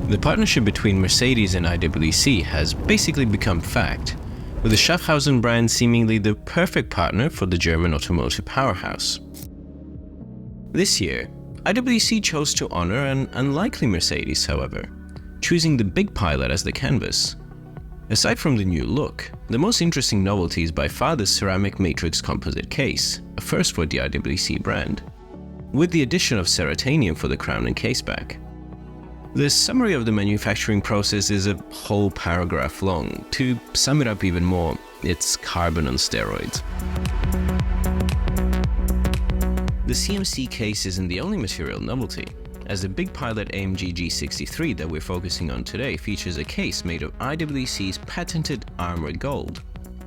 The partnership between Mercedes and IWC has basically become fact, with the Schaffhausen brand seemingly the perfect partner for the German automotive powerhouse. This year, IWC chose to honor an unlikely Mercedes, however, choosing the Big Pilot as the canvas. Aside from the new look, the most interesting novelty is by far the ceramic matrix composite case, a first for the IWC brand, with the addition of ceratanium for the crown and caseback. The summary of the manufacturing process is a whole paragraph long. To sum it up even more, it's carbon on steroids. The CMC case isn't the only material novelty, as the Big Pilot AMG G63 that we're focusing on today features a case made of IWC's patented armor gold.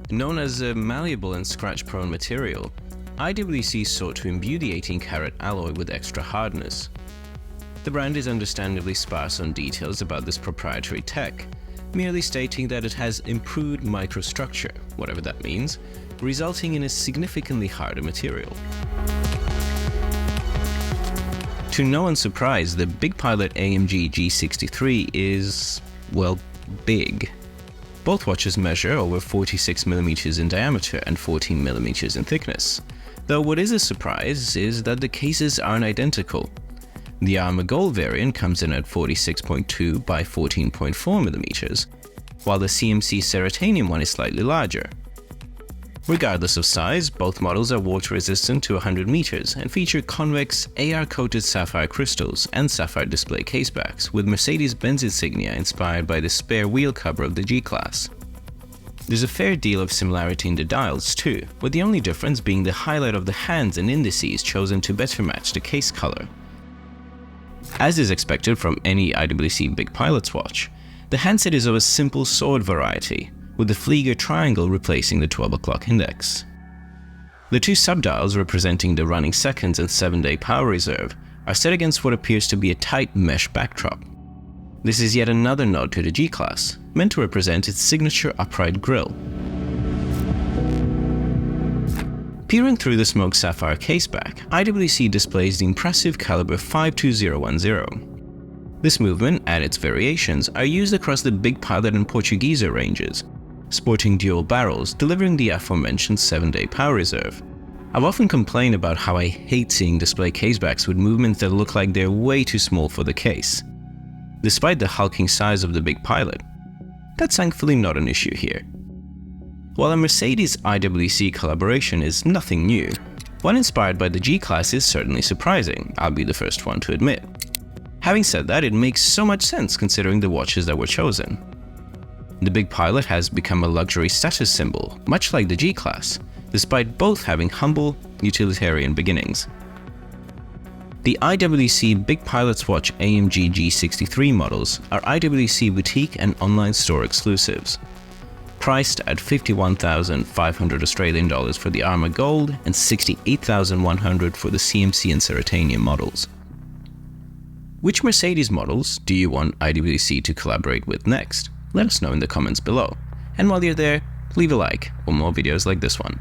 Known as a malleable and scratch-prone material, IWC sought to imbue the 18-karat alloy with extra hardness. The brand is understandably sparse on details about this proprietary tech, merely stating that it has improved microstructure, whatever that means, resulting in a significantly harder material. To no one's surprise, the Big Pilot AMG G63 is, well, big. Both watches measure over 46mm in diameter and 14mm in thickness, though what is a surprise is that the cases aren't identical. The Armor Gold variant comes in at 46.2 by 14.4mm, while the CMC Ceratanium one is slightly larger. Regardless of size, both models are water resistant to 100 meters and feature convex AR-coated sapphire crystals and sapphire display casebacks with Mercedes-Benz insignia inspired by the spare wheel cover of the G-Class. There's a fair deal of similarity in the dials too, with the only difference being the highlight of the hands and indices chosen to better match the case color. As is expected from any IWC Big Pilot's watch, the handset is of a simple sword variety, with the Flieger triangle replacing the 12 o'clock index. The two subdials representing the running seconds and 7-day power reserve are set against what appears to be a tight mesh backdrop. This is yet another nod to the G-Class, meant to represent its signature upright grille. Peering through the smoked sapphire caseback, IWC displays the impressive caliber 52010. This movement and its variations are used across the Big Pilot and Portuguesa ranges, sporting dual barrels delivering the aforementioned 7-day power reserve. I've often complained about how I hate seeing display casebacks with movements that look like they're way too small for the case. Despite the hulking size of the Big Pilot, that's thankfully not an issue here. While a Mercedes IWC collaboration is nothing new, one inspired by the G-Class is certainly surprising, I'll be the first one to admit. Having said that, it makes so much sense considering the watches that were chosen. The Big Pilot has become a luxury status symbol, much like the G-Class, despite both having humble, utilitarian beginnings. The IWC Big Pilot's Watch AMG G63 models are IWC boutique and online store exclusives, priced at $51,500 Australian dollars for the Armor Gold and $68,100 for the CMC and Ceratanium models. Which Mercedes models do you want IWC to collaborate with next? Let us know in the comments below. And while you're there, leave a like for more videos like this one.